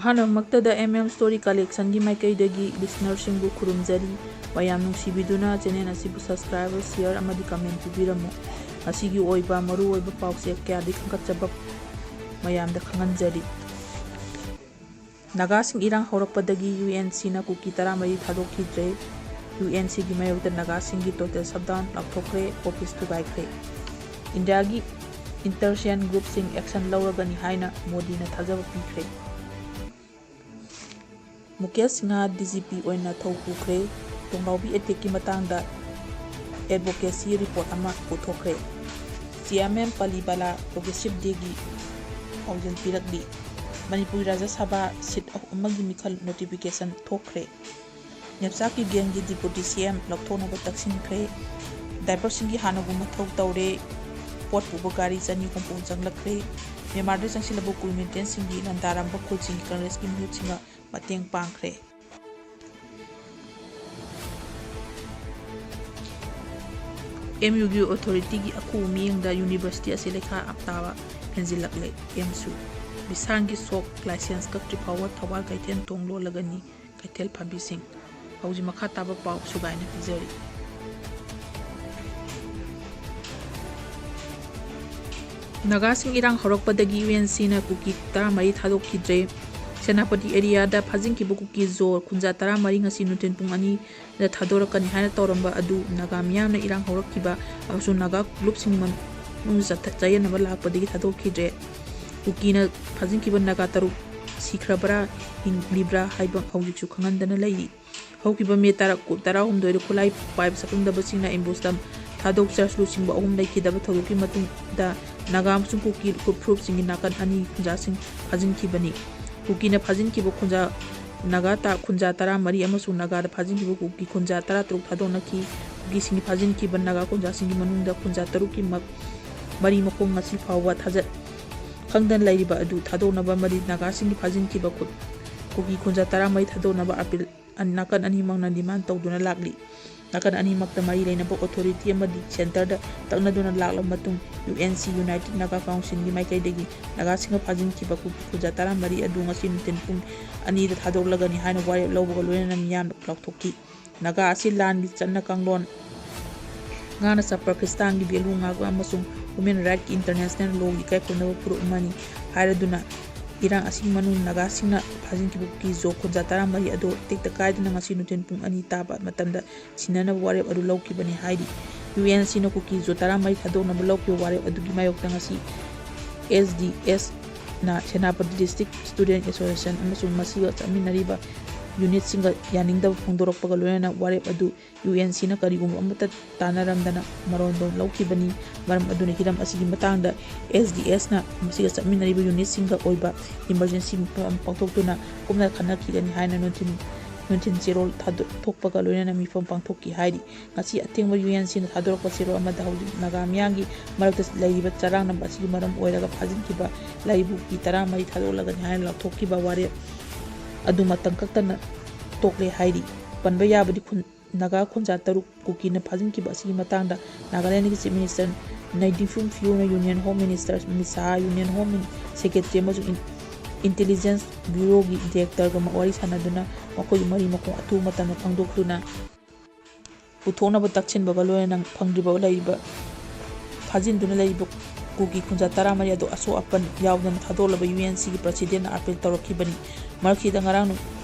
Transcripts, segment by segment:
ꯑꯍꯥꯟꯕꯃꯛꯇꯗ Story Collectionꯒꯤ ꯃꯥꯏꯀꯩꯗꯒꯤ ꯂꯤꯁꯅꯔꯁꯤꯡꯕꯨ ꯈꯨꯔꯨꯝꯖꯔꯤ꯫ ꯃꯌꯥꯝ ꯅꯨꯡꯁꯤꯕꯤꯗꯨꯅ channel ꯑꯁꯤꯕꯨ ꯁꯕꯁꯀ꯭ꯔꯥꯏꯕ, ꯁꯦꯌꯔ ꯑꯃꯗꯤ ꯀꯃꯦꯟꯠ ꯄꯤꯕꯤꯔꯝꯃꯨ꯫ ꯉꯁꯤꯒꯤ ꯑꯣꯏꯕ ꯃꯔꯨꯑꯣꯏꯕ ꯄꯥꯎꯆꯦ ꯀꯌꯥꯗꯒꯤ ꯈꯟꯒꯠꯆꯕ ꯃꯌꯥꯝꯗ ꯈꯪꯍꯟꯖꯔꯤ꯫ ꯅꯥꯒꯥꯁꯤꯡ ꯏꯔꯥꯡ ꯍꯧꯔꯛꯄꯗꯒꯤ UNCꯅ ꯀꯨꯀꯤ 14 ꯊꯥꯗꯣꯛꯈꯤꯗ꯭ꯔꯦ꯫ UNCꯒꯤ ꯃꯥꯌꯣꯛꯇ ꯅꯥꯒꯥꯁꯤꯡꯒꯤ ꯇꯣꯇꯦꯜ ꯁꯠꯗꯥꯎꯟ ꯂꯥꯎꯊꯣꯛꯈ꯭ꯔꯦ꯫ ꯑꯣꯐꯤꯁ ꯊꯨꯒꯥꯏꯈ꯭ꯔꯦ꯫ ꯏꯟꯗꯤꯌꯥꯒꯤ ꯏꯟꯇꯔꯁꯤꯌꯟ ꯒ꯭ꯔꯨꯞꯁꯤꯡ ꯑꯦꯛꯁꯟ ꯂꯧꯔꯒꯅꯤ ꯍꯥꯏꯅ ꯃꯣꯗꯤꯅ ꯊꯥꯖꯕ ꯄꯤꯈ꯭ꯔꯦ꯫ ꯃꯨꯀꯦꯁ ꯁꯤꯡꯍ DGP ꯑꯣꯏꯅ ꯊꯧ ꯄꯨꯈ꯭ꯔꯦ꯫ ꯇꯣꯡꯂꯥꯎꯕꯤ ꯑꯦꯇꯦꯛꯀꯤ ꯃꯇꯥꯡꯗ ꯑꯦꯗꯚꯣꯀꯦꯁꯤ ꯔꯤꯄꯣꯔꯠ ꯑꯃ ꯄꯨꯊꯣꯛꯈ꯭ꯔꯦ꯫ ꯆꯤꯌꯥꯔꯃꯦꯟ ꯄꯥꯂꯤꯕꯥꯂꯥ ꯄ꯭ꯔꯣꯒ꯭ꯔꯦꯁꯤꯚ ꯗꯦꯒꯤ ꯄꯥꯎꯖꯦꯜ ꯄꯤꯔꯛꯂꯤ꯫ ꯃꯅꯤꯄꯨꯔ ꯔꯥꯖ꯭ꯌ ꯁꯚꯥ ꯁꯤꯠ 3ꯒꯤ ꯃꯤꯈꯜ ꯅꯣꯇꯤꯐꯤꯀꯦꯁꯟ ꯊꯣꯛꯈ꯭ꯔꯦ꯫ ꯅꯦꯞꯁꯥꯛꯀꯤ ꯒꯦꯡꯒꯤ ꯗꯤꯄꯨꯇꯤ CM ꯂꯧꯊꯣꯛꯅꯕ ꯇꯛꯁꯤꯟꯈ꯭ꯔꯦ꯫ ꯗꯥꯏꯄꯔꯁꯤꯡꯒꯤ ꯍꯥꯟꯅꯒꯨꯝ ꯃꯊꯧ ꯇꯧꯔꯦ꯫ ꯄꯣꯠ ꯄꯨꯕ ꯒꯥꯔꯤ 200 ꯍꯨꯝꯐꯨ ꯆꯪꯂꯛꯈ꯭ꯔꯦ꯫ ꯃ꯭ꯌꯥꯟꯃꯥꯔꯗ ꯆꯪꯁꯤꯜꯂꯕ ꯀꯨꯜ ꯃꯤꯂꯤꯇꯦꯟꯠꯁꯤꯡꯒꯤ ꯂꯥꯟꯗꯥꯔꯝꯕ ꯈꯨꯜꯁꯤꯡꯒꯤ ꯀꯪꯒ꯭ꯔꯦꯁꯀꯤ ꯃꯤꯍꯨꯠꯁꯤꯡꯅ ꯃꯇꯦꯡ ꯄꯥꯡꯈ꯭ꯔꯦ꯫ MUꯒꯤ ꯑꯣꯊꯣꯔꯤꯇꯤꯒꯤ ꯑꯈꯨꯕ ꯃꯤꯠꯌꯦꯡꯗ ꯌꯨꯅꯤꯚꯔꯁꯤꯇꯤ ꯑꯁꯤ ꯂꯩꯈꯥ ꯇꯥꯕ ꯍꯦꯟꯖꯤꯜꯂꯛꯂꯦ꯫ MSU ꯕꯤꯁꯥꯡꯒꯤ ꯁꯣꯛ ꯂꯥꯏꯁꯦꯟꯁ ꯀꯛꯇ꯭ꯔꯤ ꯐꯥꯎꯕ ꯊꯧꯕꯥꯜ ꯀꯩꯊꯦꯜ ꯊꯣꯡ ꯂꯣꯜꯂꯒꯅꯤ ꯀꯩꯊꯦꯜ ꯐꯝꯕꯤꯁꯤꯡ꯫ ꯍꯧꯖꯤꯛ ꯃꯈꯥ ꯇꯥꯕ ꯄꯥꯎ ꯁꯨꯒꯥꯏꯅ ꯄꯤꯖꯔꯤ꯫ ꯅꯥꯒꯥꯁꯤꯡ ꯏꯔꯥꯡ ꯍꯧꯔꯛꯄꯗꯒꯤ UNCꯅ ꯀꯨꯀꯤ 14 ꯊꯥꯗꯣꯛꯈꯤꯗ꯭ꯔꯦ꯫ ꯁꯦꯅꯥꯄꯇꯤ ꯑꯦꯔꯤꯌꯥꯗ ꯐꯥꯖꯤꯟꯈꯤꯕ ꯀꯨꯀꯤ ꯖꯣ ꯈꯨꯟꯖꯥ 14 ꯉꯁꯤ ꯅꯨꯡꯊꯤꯜ ꯄꯨꯡ 2ꯗ ꯊꯥꯗꯣꯔꯛꯀꯅꯤ ꯍꯥꯏꯅ ꯇꯧꯔꯝꯕ ꯑꯗꯨ ꯅꯥꯒꯥ ꯃꯤꯌꯥꯝꯅ ꯏꯔꯥꯡ ꯍꯧꯔꯛꯈꯤꯕ ꯑꯃꯁꯨꯡ ꯅꯥꯒꯥ ꯂꯨꯞꯁꯤꯡꯒꯤ ꯃꯅꯨꯡꯗ ꯆꯌꯦꯠꯅꯕ ꯂꯥꯛꯄꯗꯒꯤ ꯊꯥꯗꯣꯛꯈꯤꯗ꯭ꯔꯦ꯫ ꯀꯨꯀꯤꯅ ꯐꯥꯖꯤꯟꯈꯤꯕ ꯅꯥꯒꯥ 3 ꯁꯤꯈ꯭ꯔꯕ꯭ꯔꯥ ꯍꯤꯡꯂꯤꯕ꯭ꯔꯥ ꯍꯥꯏꯕ ꯍꯧꯖꯤꯛꯁꯨ ꯈꯪꯍꯟꯗꯅ ꯂꯩꯔꯤ꯫ ꯍꯧꯈꯤꯕ ꯃꯦ 13ꯗ ꯈꯨꯠꯂꯥꯏ ꯄꯥꯏꯕ ꯁꯛꯈꯪꯗꯕꯁꯤꯡꯅ ꯑꯦꯝꯕꯨꯁꯇ ꯊꯥꯗꯣꯛ ꯆꯔꯆ ꯂꯨꯆꯤꯡꯕ 3 ꯂꯩꯈꯤꯗꯕ ꯊꯧꯗꯣꯛꯀꯤ ꯃꯇꯨꯡꯗ ꯅꯥꯒꯥ ꯑꯃꯁꯨꯡ ꯀꯨꯀꯤ ꯐꯨꯔꯨꯞꯁꯤꯡꯒꯤ ꯅꯥꯀꯟ 2 ꯈꯨꯟꯖꯥꯁꯤꯡ ꯐꯥꯖꯤꯟꯈꯤꯕꯅꯤ꯫ ꯀꯨꯀꯤꯅ ꯐꯥꯖꯤꯟꯈꯤꯕ ꯅꯥꯒꯥ ꯈꯨꯟꯖꯥ 14 ꯑꯃꯁꯨꯡ ꯅꯥꯒꯥꯗ ꯐꯥꯖꯤꯟꯈꯤꯕ ꯀꯨꯀꯤ ꯈꯨꯟꯖꯥ 13 ꯊꯥꯗꯣꯛꯅꯈꯤ꯫ ꯀꯨꯀꯤꯁꯤꯡꯒꯤ ꯐꯥꯖꯤꯟꯈꯤꯕ ꯅꯥꯒꯥ ꯈꯨꯟꯖꯥꯁꯤꯡꯒꯤ ꯃꯅꯨꯡꯗ ꯈꯨꯟꯖꯥ 3ꯀꯤ ꯃꯔꯤ ꯃꯈꯣꯡ ꯉꯁꯤ ꯐꯥꯎꯕ ꯈꯪꯗꯅ ꯂꯩꯔꯤꯕ ꯑꯗꯨ ꯊꯥꯗꯣꯛꯅꯕ ꯑꯃꯗꯤ ꯅꯥꯒꯥꯁꯤꯡꯒꯤ ꯐꯥꯖꯤꯟꯈꯤꯕ ꯀꯨꯀꯤ ꯈꯨꯟꯖꯥ 14 ꯊꯥꯗꯣꯛꯅꯕ ꯑꯄꯤꯜ ꯅꯥꯀꯟ ꯑꯅꯤꯃꯛꯅ ꯗꯤꯃꯥꯟ ꯇꯧꯗꯨꯅ ꯂꯥꯛꯂꯤ꯫ ꯅꯥꯀꯟ ꯑꯅꯤꯃꯛꯇ ꯃꯔꯤ ꯂꯩꯅꯕ ꯑꯣꯊꯣꯔꯤꯇꯤ ꯑꯃꯗꯤ ꯁꯦꯟꯇꯔꯗ ꯇꯛꯅꯗꯨꯅ ꯂꯥꯛꯂꯕ ꯃꯇꯨꯡ UNC ꯌꯨꯅꯥꯏꯇꯦꯗ ꯅꯥꯒꯥ ꯀꯥꯎꯟꯁꯤꯜꯒꯤ ꯃꯥꯏꯀꯩꯗꯒꯤ ꯅꯥꯒꯥꯁꯤꯡꯅ ꯐꯥꯖꯤꯟꯈꯤꯕ ꯀꯨꯀꯤ ꯈꯨꯟꯖꯥ 14 ꯑꯗꯨ ꯉꯁꯤ ꯅꯨꯡꯊꯤꯜ ꯄꯨꯡ 2ꯗ ꯊꯥꯗꯣꯛꯂꯒꯅꯤ ꯍꯥꯏꯅ ꯋꯥꯔꯦꯞ ꯂꯧꯕꯒ ꯂꯣꯏꯅꯅ ꯃꯤꯌꯥꯝꯅ ꯂꯥꯎꯊꯣꯛꯈꯤ꯫ ꯅꯥꯒꯥ ꯑꯁꯤ ꯂꯥꯟꯒꯤ ꯆꯠꯅ ꯀꯥꯡꯂꯣꯟ ꯉꯥꯛꯅ ꯆꯠꯄ, ꯈ꯭ꯔꯤꯁꯇꯥꯟꯒꯤ ꯚꯦꯂ꯭ꯌꯨ ꯉꯥꯛꯄ ꯑꯃꯁꯨꯡ ꯍ꯭ꯌꯨꯃꯦꯟ ꯔꯥꯏꯠꯀꯤ ꯏꯟꯇꯔꯅꯦꯁꯅꯦꯜ ꯂꯣꯒꯤ ꯏꯀꯥꯏ ꯈꯨꯝꯅꯕ ꯐꯨꯔꯨꯞ ꯑꯃꯅꯤ ꯍꯥꯏꯔꯗꯨꯅ ꯏꯔꯥꯡ ꯑꯁꯤꯒꯤ ꯃꯅꯨꯡꯗ ꯅꯥꯒꯥꯁꯤꯡꯅ ꯐꯥꯖꯤꯟꯈꯤꯕ ꯀꯨꯀꯤ ꯖꯣ ꯈꯨꯟꯖꯥ 14 ꯑꯗꯨ ꯇꯦꯛꯇ ꯀꯥꯏꯗꯅ ꯉꯁꯤ ꯅꯨꯡꯊꯤꯜ ꯄꯨꯡ 2 ꯇꯥꯕ ꯃꯇꯝꯗ ꯁꯤꯟꯅꯅꯕ ꯋꯥꯔꯦꯞ ꯑꯗꯨ ꯂꯧꯈꯤꯕꯅꯤ ꯍꯥꯏꯔꯤ꯫ UNCꯅ ꯀꯨꯀꯤ ꯖꯣ 14 ꯊꯥꯗꯣꯛꯅꯕ ꯂꯧꯈꯤꯕ ꯋꯥꯔꯦꯞ ꯑꯗꯨꯒꯤ ꯃꯥꯌꯣꯛꯇ ꯉꯁꯤ SDS Senapati district student association ꯑꯃꯁꯨꯡ ꯃꯁꯤꯒ ꯆꯠꯃꯤꯟꯅꯔꯤꯕ ꯌꯨꯅꯤꯠꯁꯤꯡꯒ ꯌꯥꯅꯤꯡꯗꯕ ꯐꯣꯡꯗꯣꯔꯛꯄꯒ ꯂꯣꯏꯅꯅ ꯋꯥꯔꯦꯞ ꯑꯗꯨ UNCꯅ ꯀꯔꯤꯒꯨꯝꯕ ꯑꯃꯠꯇ ꯇꯥꯟꯅꯔꯝꯗꯅ ꯃꯔꯣꯟꯗꯣꯝ ꯂꯧꯈꯤꯕꯅꯤ꯫ ꯃꯔꯝ ꯑꯗꯨꯅ ꯍꯤꯔꯝ ꯑꯁꯤꯒꯤ ꯃꯇꯥꯡꯗ SDSꯅ ꯃꯁꯤꯒ ꯆꯠꯃꯤꯟꯅꯔꯤꯕ ꯌꯨꯅꯤꯠꯁꯤꯡꯒ ꯑꯣꯏꯕ ꯏꯃꯔꯖꯦꯟꯁꯤ ꯃꯤꯐꯝ ꯑꯃ ꯄꯥꯡꯊꯣꯛꯇꯨꯅ ꯀꯨꯞꯅ ꯈꯟꯅꯈꯤꯒꯅꯤ ꯍꯥꯏꯅ ꯅꯨꯡꯊꯤꯜ ꯆꯦꯔꯣꯜ ꯊꯣꯛꯄꯒ ꯂꯣꯏꯅꯅ ꯃꯤꯐꯝ ꯄꯥꯡꯊꯣꯛꯈꯤ ꯍꯥꯏꯔꯤ꯫ ꯉꯁꯤ ꯑꯊꯦꯡꯕ UNCꯅ ꯊꯥꯗꯣꯔꯛꯄ ꯆꯦꯔꯣꯜ ꯑꯃꯗ ꯍꯧꯖꯤꯛ ꯅꯥꯒꯥ ꯃꯤꯌꯥꯝꯒꯤ ꯃꯔꯛꯇ ꯂꯩꯔꯤꯕ ꯆꯔꯥꯡꯅꯕ ꯑꯁꯤꯒꯤ ꯃꯔꯝ ꯑꯣꯏꯔꯒ ꯐꯥꯖꯤꯟꯈꯤꯕ ꯂꯩꯔꯤꯕ ꯀꯨꯀꯤ 14 ꯊꯥꯗꯣꯛꯂꯒꯅꯤ ꯍꯥꯏꯅ ꯂꯥꯎꯊꯣꯛꯈꯤꯕ ꯋꯥꯔꯦꯞ ꯑꯗꯨ ꯃꯇꯝ ꯀꯛꯇꯅ ꯇꯣꯛꯂꯦ ꯍꯥꯏꯔꯤ꯫ ꯄꯟꯕ ꯌꯥꯕꯗꯤ ꯅꯥꯒꯥ ꯈꯨꯟꯖꯥ 3 ꯀꯨꯀꯤꯅ ꯐꯥꯖꯤꯟꯈꯤꯕ ꯑꯁꯤꯒꯤ ꯃꯇꯥꯡꯗ ꯅꯥꯒꯥꯂꯦꯟꯗꯒꯤ ꯆꯤꯐ ꯃꯤꯅꯤꯁꯇꯔ ꯅꯩꯗꯤꯐꯨꯡ ꯐꯤꯌꯨꯅ union home minister Amit Shah, union home secretary ꯑꯃꯁꯨꯡ ꯏꯟꯇꯦꯂꯤꯖꯦꯟꯁ ꯕ꯭ꯌꯨꯔꯣꯒꯤ ꯗꯤꯔꯦꯛꯇꯔꯒ ꯋꯥꯔꯤ ꯁꯥꯅꯗꯨꯅ ꯃꯈꯣꯏꯒꯤ ꯃꯔꯤ ꯃꯈꯣꯡ ꯑꯊꯨꯕ ꯃꯇꯝꯗ ꯈꯪꯗꯣꯛꯇꯨꯅ ꯄꯨꯊꯣꯛꯅꯕ ꯇꯛꯁꯤꯟꯕꯒ ꯂꯣꯏꯅꯅ ꯐꯥꯖꯤꯟꯗꯨꯅ ꯂꯩꯔꯤꯕ ꯀꯨꯀꯤ ꯈꯨꯟꯖꯥ 14 ꯑꯗꯨ ꯑꯁꯣꯛ ꯑꯄꯟ ꯌꯥꯎꯗꯅ ꯊꯥꯗꯣꯛꯅꯕ UNCꯒꯤ ꯄ꯭ꯔꯁꯤꯗꯦꯟꯠꯅ ꯑꯄꯤꯜ ꯇꯧꯔꯛꯈꯤꯕꯅꯤ꯫ ꯃꯔꯛꯁꯤꯗ ꯉꯔꯥꯡ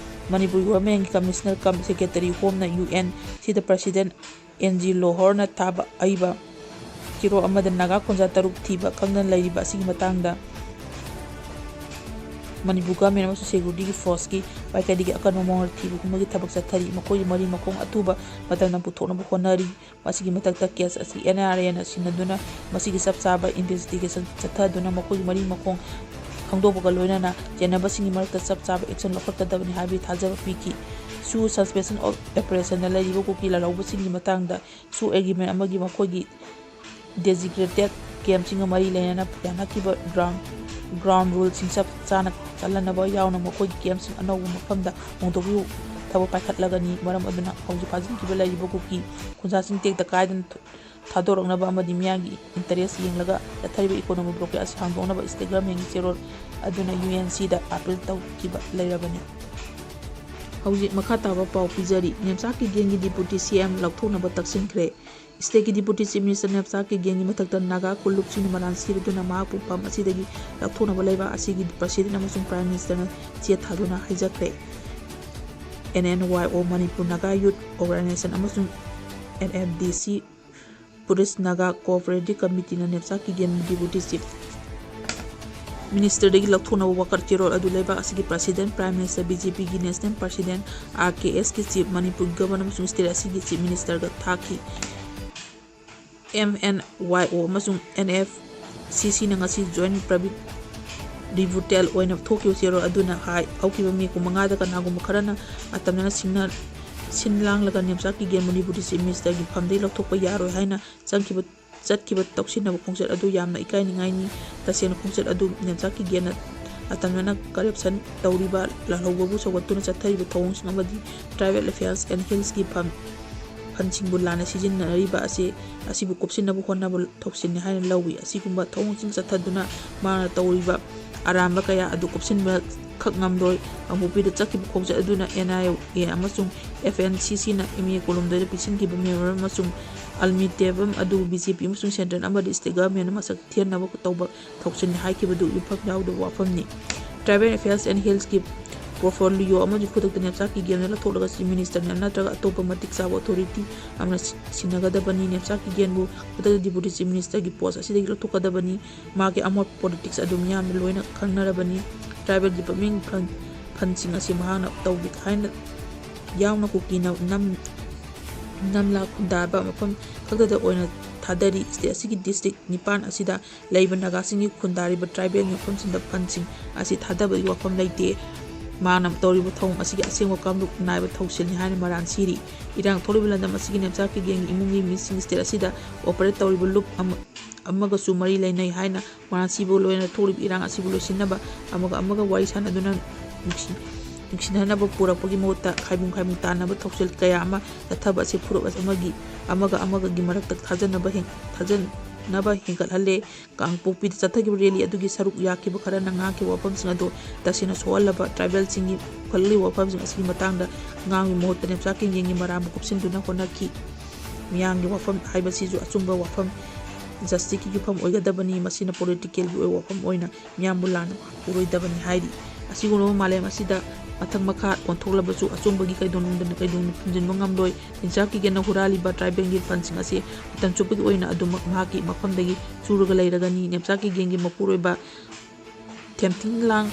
ꯃꯅꯤꯄꯨꯔ ꯒꯚꯔꯟꯃꯦꯟꯠꯀꯤ ꯀꯃꯤꯁꯅꯔ ꯀꯝ ꯁꯦꯀ꯭ꯔꯦꯇꯔꯤ ꯍꯣꯝꯅ UNCꯗ ꯄ꯭ꯔꯁꯤꯗꯦꯟꯠ NG ꯂꯣꯍꯔꯅ ꯊꯥꯕ ꯑꯏꯕ ꯆꯦꯔꯣꯜ ꯑꯃꯗ ꯅꯥꯒꯥ ꯈꯨꯟꯖꯥ 3 ꯊꯤꯕ ꯈꯪꯗꯅ ꯂꯩꯔꯤꯕ ꯑꯁꯤꯒꯤ ꯃꯇꯥꯡꯗ ꯃꯅꯤꯄꯨꯔ ꯒꯚꯔꯟꯃꯦꯟꯠ ꯑꯃꯁꯨꯡ ꯁꯦꯀ꯭ꯌꯨꯔꯤꯇꯤ ꯐꯣꯔꯁꯀꯤ ꯃꯥꯏꯀꯩꯗꯒꯤ ꯑꯀꯟꯕ ꯃꯑꯣꯡꯗ ꯊꯤꯕ ꯍꯨꯝꯕꯒꯤ ꯊꯕꯛ ꯆꯠꯊꯔꯤ꯫ ꯃꯈꯣꯏꯒꯤ ꯃꯔꯤ ꯃꯈꯣꯡ ꯑꯊꯨꯕ ꯃꯇꯝꯗ ꯄꯨꯊꯣꯛꯅꯕ ꯍꯣꯠꯅꯔꯤ꯫ ꯃꯁꯤꯒꯤ ꯃꯊꯛꯇ ꯀꯦꯁ ꯑꯁꯤ NRAꯅ ꯁꯤꯟꯅꯗꯨꯅ ꯃꯁꯤꯒꯤ ꯆꯞ ꯆꯥꯕ ꯏꯟꯚꯦꯁꯇꯤꯒꯦꯁꯟ ꯆꯠꯊꯗꯨꯅ ꯃꯈꯣꯏꯒꯤ ꯃꯔꯤ ꯃꯈꯣꯡ ꯈꯪꯗꯣꯛꯄꯒ ꯂꯣꯏꯅꯅ ꯆꯦꯟꯅꯕꯁꯤꯡꯒꯤ ꯃꯔꯛꯇ ꯆꯞ ꯆꯥꯕ ꯑꯦꯛꯁꯟ ꯂꯧꯈꯠꯀꯗꯕꯅꯤ ꯍꯥꯏꯕꯒꯤ ꯊꯥꯖꯕ ꯄꯤꯈꯤ꯫ ꯁꯨ ꯁꯁꯄꯦꯟꯁꯟ ꯑꯣꯄꯔꯦꯁꯟꯗ ꯂꯩꯔꯤꯕ ꯀꯨꯀꯤ ꯂꯥꯜꯍꯧꯕꯁꯤꯡꯒꯤ ꯃꯇꯥꯡꯗ ꯁꯨ ꯑꯦꯒ꯭ꯔꯤꯃꯦꯟꯠ ꯑꯃꯒꯤ ꯃꯈꯣꯏꯒꯤ ꯗꯦꯖꯤꯒ꯭ꯅꯦꯇꯦꯗ ꯀꯦꯝꯞꯁꯤꯡꯒ ꯃꯔꯤ ꯂꯩꯅꯅ ꯌꯥꯅꯈꯤꯕ ꯒ꯭ꯔꯥꯎꯟꯗ ꯔꯨꯜꯁꯤꯡ ꯆꯞ ꯆꯥꯅ ꯆꯠꯍꯟꯕ ꯌꯥꯎꯅ ꯃꯈꯣꯏꯒꯤ ꯀꯦꯝꯞꯁꯤꯡ ꯑꯅꯧꯕ ꯃꯐꯝꯗ ꯍꯣꯡꯗꯣꯛꯄꯒꯤ ꯊꯕꯛ ꯄꯥꯏꯈꯠꯂꯒꯅꯤ꯫ ꯃꯔꯝ ꯑꯗꯨꯅ ꯍꯧꯖꯤꯛ ꯐꯥꯖꯤꯟꯈꯤꯕ ꯂꯩꯔꯤꯕ ꯀꯨꯀꯤ ꯈꯨꯟꯖꯥꯁꯤꯡ ꯇꯦꯛꯇ ꯀꯥꯏꯗꯅ ꯊꯥꯗꯣꯔꯛꯅꯕ ꯑꯃꯗꯤ ꯃꯤꯌꯥꯝꯒꯤ ꯏꯟꯇꯔꯦꯁ ꯌꯦꯡꯂꯒ ꯆꯠꯊꯔꯤꯕ ꯏꯀꯣꯅꯣꯃꯤ ꯕ꯭ꯂꯣꯀꯦꯠ ꯑꯁꯤ ꯍꯥꯡꯗꯣꯛꯅꯕ ꯁ꯭ꯇꯦꯠ ꯒꯚꯔꯟꯃꯦꯟꯠꯀꯤ ꯆꯦꯔꯣꯜ ꯑꯗꯨꯅ UNCꯗ ꯑꯥꯄꯤꯜ ꯇꯧꯈꯤꯕ ꯂꯩꯔꯕꯅꯤ꯫ ꯍꯧꯖꯤꯛ ꯃꯈꯥ ꯇꯥꯕ ꯄꯥꯎ ꯄꯤꯖꯔꯤ꯫ ꯅꯦꯞꯁꯥꯛꯀꯤ ꯒꯦꯡꯒꯤ ꯗꯤꯄꯨꯇꯤ CM ꯂꯧꯊꯣꯛꯅꯕ ꯇꯛꯁꯤꯟꯈ꯭ꯔꯦ꯫ ꯁ꯭ꯇꯦꯠꯀꯤ ꯗꯤꯄꯨꯇꯤ ꯆꯤꯐ ꯃꯤꯅꯤꯁꯇꯔ ꯅꯦꯞꯁꯥꯛꯀꯤ ꯒꯦꯡꯒꯤ ꯃꯊꯛꯇ ꯅꯥꯒꯥ ꯐꯨꯜꯂꯨꯞꯁꯤꯡꯅ ꯃꯔꯥꯜ ꯁꯤꯔꯗꯨꯅ ꯃꯍꯥꯛꯄꯨ ꯐꯝ ꯑꯁꯤꯗꯒꯤ ꯂꯧꯊꯣꯛꯅꯕ ꯂꯩꯕꯥꯛ ꯑꯁꯤꯒꯤ ꯄ꯭ꯔꯁꯤꯗꯦꯟꯠ ꯑꯃꯁꯨꯡ ꯄ꯭ꯔꯥꯏꯝ ꯃꯤꯅꯤꯁꯇꯔꯅ ꯆꯦ ꯊꯥꯗꯨꯅ ꯍꯥꯏꯖꯈ꯭ꯔꯦ꯫ NNYO Manipur Naga youth organisation ꯑꯃꯁꯨꯡ NFDC ꯄꯨꯔꯤꯁ ꯅꯥꯒꯥ ꯀꯣꯑꯣꯄꯔꯦꯇꯤꯚ ꯀꯝꯃꯤꯇꯤꯅ ꯅꯦꯞꯁꯥꯛꯀꯤ ꯒꯦꯡꯒꯤ ꯗꯤꯄꯨꯇꯤ ꯆꯤꯐ ꯃꯤꯅꯤꯁꯇꯔꯗꯒꯤ ꯂꯧꯊꯣꯛꯅꯕ ꯋꯥꯀꯠ ꯆꯦꯔꯣꯜ ꯑꯗꯨ ꯂꯩꯕꯥꯛ ꯑꯁꯤꯒꯤ ꯄ꯭ꯔꯁꯤꯗꯦꯟꯠ, ꯄ꯭ꯔꯥꯏꯝ ꯃꯤꯅꯤꯁꯇꯔ, BJPꯒꯤ ꯅꯦꯁꯅꯦꯜ ꯄ꯭ꯔꯁꯤꯗꯦꯟꯠ, RKSꯀꯤ ꯆꯤꯐ, ꯃꯅꯤꯄꯨꯔꯒꯤ ꯒꯚꯔꯅꯔ ꯑꯃꯁꯨꯡ ꯁ꯭ꯇꯦꯠ ꯑꯁꯤꯒꯤ ꯆꯤꯐ ꯃꯤꯅꯤꯁꯇꯔꯒ ꯊꯥꯈꯤ꯫ MNYO ꯑꯃꯁꯨꯡ NFCCꯅ ꯉꯁꯤ ꯖꯣꯏꯟꯠ ꯄꯕ꯭ꯂꯤꯛ ꯔꯤꯕꯨꯇꯦꯜ ꯑꯣꯏꯅ ꯊꯣꯛꯈꯤꯕ ꯆꯦꯔꯣꯜ ꯑꯗꯨꯅ ꯍꯥꯏ ꯍꯧꯈꯤꯕ ꯃꯦ 15ꯗ ꯀꯅꯥꯒꯨꯝꯕ ꯈꯔꯅ ꯑꯇꯝꯅꯅ ꯁꯤꯟ-ꯂꯥꯡꯂꯒ ꯅꯦꯞꯁꯥꯛꯀꯤ ꯒꯦꯡꯕꯨ ꯗꯤꯄꯨꯇꯤ ꯆꯤꯐ ꯃꯤꯅꯤꯁꯇꯔꯒꯤ ꯐꯝꯗꯒꯤ ꯂꯧꯊꯣꯛꯄ ꯌꯥꯔꯣꯏ ꯍꯥꯏꯅ ꯆꯠꯈꯤꯕ ꯇꯧꯁꯤꯟꯅꯕ ꯈꯣꯡꯆꯠ ꯑꯗꯨ ꯌꯥꯝꯅ ꯏꯀꯥꯏꯅꯤꯡꯉꯥꯏꯅꯤ꯫ ꯇꯁꯦꯡꯅ ꯈꯣꯡꯆꯠ ꯑꯗꯨ ꯅꯦꯞꯁꯥꯛꯀꯤ ꯒꯦꯡꯅ ꯑꯇꯝꯅꯅ ꯀꯔꯞꯁꯟ ꯇꯧꯔꯤꯕ, ꯂꯥꯜꯍꯧꯕꯕꯨ ꯁꯧꯒꯠꯇꯨꯅ ꯆꯠꯊꯔꯤꯕ ꯊꯧꯑꯣꯡꯁꯤꯡ ꯑꯃꯗꯤ ꯇ꯭ꯔꯥꯏꯕꯦꯜ ꯑꯦꯐꯤꯌꯔꯁ ꯑꯦꯟꯗ ꯍꯤꯜꯁꯀꯤ ꯐꯟꯁꯤꯡꯕꯨ ꯂꯥꯟꯅ ꯁꯤꯖꯤꯟꯅꯔꯤꯕ ꯑꯁꯤꯕꯨ ꯀꯨꯞꯁꯤꯟꯅꯕ ꯍꯣꯠꯅꯕ ꯊꯧꯁꯤꯟꯅꯤ ꯍꯥꯏꯅ ꯂꯧꯏ꯫ ꯑꯁꯤꯒꯨꯝꯕ ꯊꯧꯑꯣꯡꯁꯤꯡ ꯆꯠꯊꯗꯨꯅ ꯃꯍꯥꯛꯅ ꯇꯧꯔꯤꯕ ꯑꯔꯥꯟꯕ ꯀꯌꯥ ꯑꯗꯨ ꯀꯨꯞꯁꯤꯟꯕ ꯈꯛ ꯉꯝꯂꯣꯏ꯫ ꯀꯥꯡꯄꯣꯛꯄꯤꯗ ꯆꯠꯈꯤꯕ ꯈꯣꯡꯆꯠ ꯑꯗꯨꯅ NIA ꯑꯃꯁꯨꯡ FNCCꯅ MA ꯀꯣꯂꯣꯝꯗꯣꯏꯗ ꯄꯤꯁꯤꯟꯈꯤꯕ ꯃꯦꯃꯣꯔꯦꯟꯗꯝ ꯑꯃꯁꯨꯡ ꯑꯜꯇꯤꯃꯦꯇꯝ ꯑꯗꯨ BJP ꯑꯃꯁꯨꯡ ꯁꯦꯟꯇ꯭ꯔꯦꯜ ꯑꯃꯗꯤ ꯁ꯭ꯇꯦꯠ ꯒꯚꯔꯟꯃꯦꯟꯠꯅ ꯃꯁꯛ ꯊꯤꯍꯟꯅꯕ ꯇꯧꯕ ꯊꯧꯁꯤꯜꯅꯤ ꯍꯥꯏꯈꯤꯕꯗꯨ ꯌꯨꯝꯐꯝ ꯌꯥꯎꯗꯕ ꯋꯥꯐꯝꯅꯤ꯫ ꯇ꯭ꯔꯥꯏꯕꯦꯜ ꯑꯦꯐꯤꯌꯔꯁ ꯑꯦꯟꯗ ꯍꯤꯜꯁꯀꯤ ꯄꯣꯔꯠꯐꯣꯂꯤꯑꯣ ꯑꯃꯁꯨ ꯈꯨꯗꯛꯇ ꯅꯦꯞꯁꯥꯛꯀꯤ ꯒꯦꯡꯗ ꯂꯧꯊꯣꯛꯂꯒ ꯆꯤꯐ ꯃꯤꯅꯤꯁꯇꯔꯅ ꯅꯠꯇ꯭ꯔꯒ ꯑꯇꯣꯞꯄ ꯃꯇꯤꯛ ꯆꯥꯕ ꯑꯣꯊꯣꯔꯤꯇꯤ ꯑꯃꯅ ꯁꯤꯟꯅꯒꯗꯕꯅꯤ꯫ ꯅꯦꯞꯁꯥꯛꯀꯤ ꯒꯦꯡꯕꯨ ꯈꯨꯗꯛꯇ ꯗꯤꯄꯨꯇꯤ ꯆꯤꯐ ꯃꯤꯅꯤꯁꯇꯔꯒꯤ ꯄꯣꯁꯠ ꯑꯁꯤꯗꯒꯤ ꯂꯧꯊꯣꯛꯀꯗꯕꯅꯤ꯫ ꯃꯍꯥꯛꯀꯤ ꯑꯃꯣꯠꯄ ꯄꯣꯂꯤꯇꯤꯛꯁ ꯑꯗꯨ ꯃꯤꯌꯥꯝꯅ ꯂꯣꯏꯅ ꯈꯪꯅꯔꯕꯅꯤ꯫ ꯇ꯭ꯔꯥꯏꯕꯦꯜ ꯗꯤꯚꯦꯂꯞꯃꯦꯟꯠꯀꯤ ꯐꯟꯁꯤꯡ ꯑꯁꯤ ꯃꯍꯥꯛꯅ ꯇꯧꯒꯦ ꯍꯥꯏꯅ ꯌꯥꯎꯅ ꯀꯨꯀꯤꯅ ꯅꯝꯂꯥ ꯈꯨꯟꯗꯥꯕ ꯃꯐꯝ ꯈꯛꯇꯗ ꯑꯣꯏꯅ ꯊꯥꯗꯔꯤ꯫ ꯁ꯭ꯇꯦꯠ ꯑꯁꯤꯒꯤ ꯗꯤꯁꯇ꯭ꯔꯤꯛ 9 ꯑꯁꯤꯗ ꯂꯩꯔꯤꯕ ꯅꯥꯒꯥꯁꯤꯡꯒꯤ ꯈꯨꯟꯗꯥꯔꯤꯕ ꯇ꯭ꯔꯥꯏꯕꯦꯜꯒꯤ ꯃꯐꯝꯁꯤꯡꯗ ꯐꯟꯁꯤꯡ ꯑꯁꯤ ꯊꯥꯗꯕꯒꯤ ꯋꯥꯐꯝ ꯂꯩꯇꯦ꯫ ꯃꯍꯥꯛꯅ ꯇꯧꯔꯤꯕ ꯊꯧꯑꯣꯡ ꯑꯁꯤꯒꯤ ꯑꯁꯦꯡꯕ ꯀꯥꯡꯂꯨꯞ ꯅꯥꯏꯕ ꯊꯧꯁꯤꯜꯅꯤ ꯍꯥꯏꯅ ꯃꯔꯥꯜ ꯁꯤꯔꯤ꯫ ꯏꯔꯥꯡ ꯊꯣꯛꯂꯤꯕ ꯂꯝꯗꯝ ꯑꯁꯤꯒꯤ ꯅꯦꯞꯁꯥꯛꯀꯤ ꯒꯦꯡꯒꯤ ꯏꯃꯨꯡꯒꯤ ꯃꯤꯁꯤꯡ ꯁ꯭ꯇꯦꯠ ꯑꯁꯤꯗ ꯑꯣꯄꯔꯦꯠ ꯇꯧꯔꯤꯕ ꯂꯨꯞ ꯑꯃꯒꯁꯨ ꯃꯔꯤ ꯂꯩꯅꯩ ꯍꯥꯏꯅ ꯃꯔꯥꯜ ꯁꯤꯕꯒ ꯂꯣꯏꯅꯅ ꯊꯣꯛꯂꯤꯕ ꯏꯔꯥꯡ ꯑꯁꯤꯕꯨ ꯂꯣꯏꯁꯤꯟꯅꯕ ꯑꯃꯒ ꯑꯃꯒ ꯋꯥꯔꯤ ꯁꯥꯅꯗꯨꯅ ꯅꯨꯡꯁꯤꯅꯅꯕ ꯄꯨꯔꯛꯄꯒꯤ ꯃꯍꯨꯠꯇ ꯈꯥꯏꯕꯨꯡ ꯇꯥꯟꯅꯕ ꯊꯧꯁꯤꯜ ꯀꯌꯥ ꯑꯃ ꯆꯠꯊꯕ ꯑꯁꯤ ꯐꯨꯔꯨꯞ ꯑꯃꯒ ꯑꯃꯒꯒꯤ ꯃꯔꯛꯇ ꯊꯥꯖꯅꯕ ꯍꯦꯟꯒꯠꯍꯜꯂꯦ꯫ ꯀꯥꯡꯄꯣꯛꯄꯤꯗ ꯆꯠꯊꯈꯤꯕ ꯔꯦꯂꯤ ꯑꯗꯨꯒꯤ ꯁꯔꯨꯛ ꯌꯥꯈꯤꯕ ꯈꯔꯅ ꯉꯥꯡꯈꯤꯕ ꯋꯥꯐꯝꯁꯤꯡ ꯑꯗꯨ ꯇꯁꯦꯡꯅ ꯁꯣꯛꯍꯜꯂꯕ ꯇ꯭ꯔꯥꯏꯕꯦꯜꯁꯤꯡꯒꯤ ꯄꯨꯈꯠꯂꯛꯂꯤꯕ ꯋꯥꯐꯝꯁꯤꯡ ꯑꯁꯤꯒꯤ ꯃꯇꯥꯡꯗ ꯉꯥꯡꯕꯒꯤ ꯃꯍꯨꯠꯇ ꯅꯦꯞꯁꯥꯛꯀꯤ ꯒꯦꯡꯒꯤ ꯃꯔꯥꯜꯕꯨ ꯀꯨꯞꯁꯤꯟꯗꯨꯅ ꯍꯣꯠꯅꯈꯤ꯫ ꯃꯤꯌꯥꯝꯒꯤ ꯋꯥꯐꯝ ꯍꯥꯏꯕꯁꯤꯁꯨ ꯑꯆꯨꯝꯕ ꯋꯥꯐꯝ, ꯖꯁꯇꯤꯁꯀꯤ ꯌꯨꯝꯐꯝ ꯑꯣꯏꯒꯗꯕꯅꯤ꯫ ꯃꯁꯤꯅ ꯄꯣꯂꯤꯇꯤꯀꯦꯜꯒꯤ ꯑꯣꯏꯕ ꯋꯥꯐꯝ ꯑꯣꯏꯅ ꯃꯤꯌꯥꯝꯕꯨ ꯂꯥꯟꯅ ꯎꯔꯣꯏꯗꯕꯅꯤ ꯍꯥꯏꯔꯤ꯫ ꯑꯁꯤꯒꯨꯝꯂꯕ ꯃꯥꯂꯦꯝ ꯑꯁꯤꯗ ꯃꯊꯛ-ꯃꯈꯥ ꯑꯣꯟꯊꯣꯛꯂꯕꯁꯨ ꯑꯆꯨꯝꯕꯒꯤ ꯀꯩꯗꯧꯅꯨꯡꯗ ꯐꯨꯝꯖꯤꯟꯕ ꯉꯝꯂꯣꯏ꯫ ꯅꯦꯞꯁꯥꯛꯀꯤ ꯒꯦꯡꯅ ꯍꯨꯔꯥꯜꯂꯤꯕ ꯇ꯭ꯔꯥꯏꯕꯦꯜꯒꯤ ꯐꯟꯁꯤꯡ ꯑꯁꯤ ꯃꯇꯝ ꯆꯨꯞꯄꯒꯤ ꯑꯣꯏꯅ ꯑꯗꯨꯃꯛ ꯃꯍꯥꯛꯀꯤ ꯃꯐꯝꯗꯒꯤ ꯆꯨꯔꯒ ꯂꯩꯔꯒꯅꯤ꯫ ꯅꯦꯞꯁꯥꯛꯀꯤ ꯒꯦꯡꯒꯤ ꯃꯄꯨꯔꯣꯏꯕ ꯊꯦꯝꯊꯤꯡꯂꯥꯡ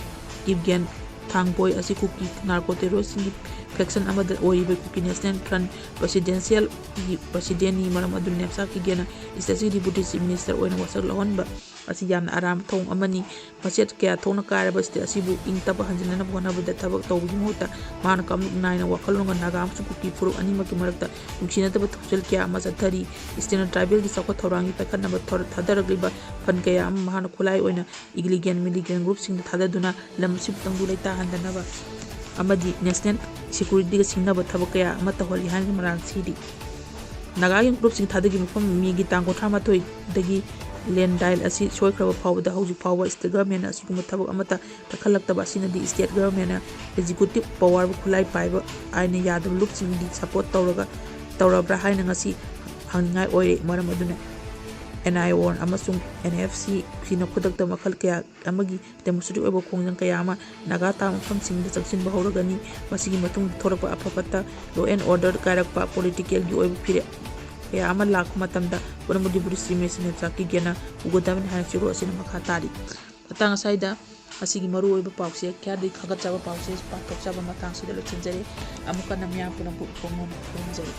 ꯏꯕꯒꯦꯟ ꯊꯥꯡꯕꯣꯏ ꯑꯁꯤ ꯀꯨꯀꯤ ꯅꯥꯔꯀꯣ ꯇꯦꯔꯣꯔꯤꯁꯁꯤꯡꯒꯤ ꯐꯦꯛꯁꯟ ꯑꯃꯗ ꯑꯣꯏꯔꯤꯕ ꯀꯨꯀꯤ ꯅꯦꯁꯅꯦꯜ ꯐ꯭ꯔꯟꯠ ꯄ꯭ꯔꯁꯤꯗꯦꯟꯁꯤꯌꯦꯜꯒꯤ ꯄ꯭ꯔꯁꯤꯗꯦꯟꯠꯅꯤ꯫ ꯃꯔꯝ ꯑꯗꯨꯅ ꯅꯦꯞꯁꯥꯛꯀꯤ ꯒꯦꯡꯅ ꯁ꯭ꯇꯦꯠ ꯑꯁꯤꯒꯤ ꯗꯤꯄꯨꯇꯤ ꯆꯤꯐ ꯃꯤꯅꯤꯁꯇꯔ ꯑꯣꯏꯅ ꯋꯥꯁꯛ ꯂꯧꯍꯟꯕ ꯑꯁꯤ ꯌꯥꯝꯅ ꯑꯔꯥꯟꯕ ꯊꯧꯑꯣꯡ ꯑꯃꯅꯤ꯫ ꯃꯆꯦꯠ ꯀꯌꯥ ꯊꯣꯛꯅ ꯀꯥꯏꯔꯕ ꯁ꯭ꯇꯦꯠ ꯑꯁꯤꯕꯨ ꯏꯪ-ꯇꯞꯄ ꯍꯟꯖꯤꯟꯅꯅꯕ ꯍꯣꯠꯅꯕꯗ ꯊꯕꯛ ꯇꯧꯕꯒꯤ ꯃꯍꯨꯠꯇ ꯃꯍꯥꯛꯅ ꯀꯥꯡꯂꯨꯞ ꯅꯥꯏꯅ ꯋꯥꯈꯜꯂꯣꯟꯒ ꯅꯥꯒꯥ ꯑꯃꯁꯨꯡ ꯀꯨꯀꯤ ꯐꯨꯔꯨꯞ ꯑꯅꯤꯃꯛꯀꯤ ꯃꯔꯛꯇ ꯅꯨꯡꯁꯤꯅꯗꯕ ꯊꯧꯁꯤꯜ ꯀꯌꯥ ꯑꯃ ꯆꯠꯊꯔꯤ꯫ ꯁ꯭ꯇꯦꯠꯅ ꯇ꯭ꯔꯥꯏꯕꯦꯜꯒꯤ ꯆꯥꯎꯈꯠ ꯊꯧꯔꯥꯡꯒꯤ ꯄꯥꯏꯈꯠꯅꯕ ꯊꯥꯗꯔꯛꯂꯤꯕ ꯐꯟ ꯀꯌꯥ ꯑꯃ ꯃꯍꯥꯛꯅ ꯈꯨꯠꯂꯥꯏ ꯑꯣꯏꯅ ꯏꯂꯤꯒꯦꯟ ꯃꯤꯂꯤꯒꯦꯟ ꯒ꯭ꯔꯨꯞꯁꯤꯡꯗ ꯊꯥꯗꯗꯨꯅ ꯂꯝ ꯑꯁꯤꯕꯨ ꯇꯪꯗꯨ ꯂꯩꯇꯥꯍꯟꯗꯅꯕ ꯑꯃꯗꯤ ꯅꯦꯁꯅꯦꯜ ꯁꯦꯀ꯭ꯌꯨꯔꯤꯇꯤꯒ ꯁꯤꯡꯅꯕ ꯊꯕꯛ ꯀꯌꯥ ꯑꯃ ꯇꯧꯍꯜꯂꯤ ꯍꯥꯏꯅ ꯃꯔꯥꯜ ꯁꯤꯔꯤ꯫ ꯅꯥꯒꯥꯒꯤ ꯒ꯭ꯔꯨꯞꯁꯤꯡ ꯊꯥꯗꯈꯤꯕ ꯃꯐꯝ ꯃꯦꯒꯤ ꯇꯥꯡ 38ꯗꯒꯤ ꯂꯦꯟꯗꯥꯏꯜ ꯑꯁꯤ ꯁꯣꯏꯈ꯭ꯔꯕ ꯐꯥꯎꯕꯗ ꯍꯧꯖꯤꯛ ꯐꯥꯎꯕ ꯁ꯭ꯇꯦꯠ ꯒꯚꯔꯟꯃꯦꯟꯠꯅ ꯑꯁꯤꯒꯨꯝꯕ ꯊꯕꯛ ꯑꯃꯠꯇ ꯄꯥꯏꯈꯠꯂꯛꯇꯕ ꯑꯁꯤꯅꯗꯤ ꯁ꯭ꯇꯦꯠ ꯒꯚꯔꯟꯃꯦꯟꯠꯅ ꯑꯦꯛꯖꯤꯀ꯭ꯌꯨꯇꯤꯚ ꯄꯋꯥꯔꯕꯨ ꯈꯨꯠꯂꯥꯏ ꯄꯥꯏꯕ ꯑꯥꯏꯟꯅ ꯌꯥꯗꯕ ꯂꯨꯞꯁꯤꯡꯒꯤ ꯁꯄꯣꯔꯠ ꯇꯧꯔꯕ꯭ꯔꯥ ꯍꯥꯏꯅ ꯉꯁꯤ ꯍꯪꯅꯤꯡꯉꯥꯏ ꯑꯣꯏꯔꯦ꯫ ꯃꯔꯝ ꯑꯗꯨꯅ NIO ꯑꯃꯁꯨꯡ NFCCꯅ ꯈꯨꯗꯛꯇ ꯃꯈꯜ ꯀꯌꯥ ꯑꯃꯒꯤ ꯗꯦꯃꯣꯟꯁꯇ꯭ꯔꯦꯇꯤꯚ ꯑꯣꯏꯕ ꯈꯣꯡꯖꯪ ꯀꯌꯥ ꯑꯃ ꯅꯥꯒꯥ ꯇꯥꯕ ꯃꯐꯝꯁꯤꯡꯗ ꯆꯪꯁꯤꯟꯕ ꯍꯧꯔꯒꯅꯤ꯫ ꯃꯁꯤꯒꯤ ꯃꯇꯨꯡꯗ ꯊꯣꯔꯛꯄ ꯑꯐ-ꯐꯠꯇ, ꯂꯣ ꯑꯦꯟꯗ ꯑꯣꯔꯗꯔ ꯀꯥꯏꯔꯛꯄ, ꯄꯣꯂꯤꯇꯤꯀꯦꯜꯒꯤ ꯑꯣꯏꯕ ꯐꯤꯔꯦꯞ ꯀꯌా ꯑꯃ ꯂꯥꯛꯄ ꯃꯇꯝꯗ ꯄꯨꯝꯅꯃꯛ ꯗꯤꯄꯨꯇꯤ ꯆꯤꯐ ꯃꯤꯅꯤꯁꯇꯔ ꯅꯦꯞꯁꯥꯛꯀꯤ ꯒꯦꯡꯅ ꯎꯒꯗꯕꯅꯤ ꯍꯥꯏꯅ ꯆꯦꯔꯣꯜ ꯑꯁꯤꯅ ꯃꯈꯥ ꯇꯥꯔꯤ꯫ ꯃꯇꯥꯡ ꯑꯁ꯭ꯋꯥꯏꯗ ꯑꯁꯤꯒꯤ ꯃꯔꯨꯑꯣꯏꯕ ꯄꯥꯎꯆꯦ ꯈ꯭ꯋꯥꯏꯗꯒꯤ ꯈꯥꯒꯠꯆꯕ ꯄꯥꯎꯆꯦ ꯄꯥꯊꯣꯛꯆꯕ ꯃꯇꯥꯡꯁꯤꯗ ꯂꯣꯏꯁꯤꯟꯖꯔꯦ꯫ ꯑꯃꯨꯛ ꯍꯟꯅ ꯃꯤꯌꯥꯝ ꯄꯨꯝꯅꯃꯛꯄꯨ ꯏꯐꯣꯡ ꯐꯣꯡꯗꯣꯛꯆꯔꯤ꯫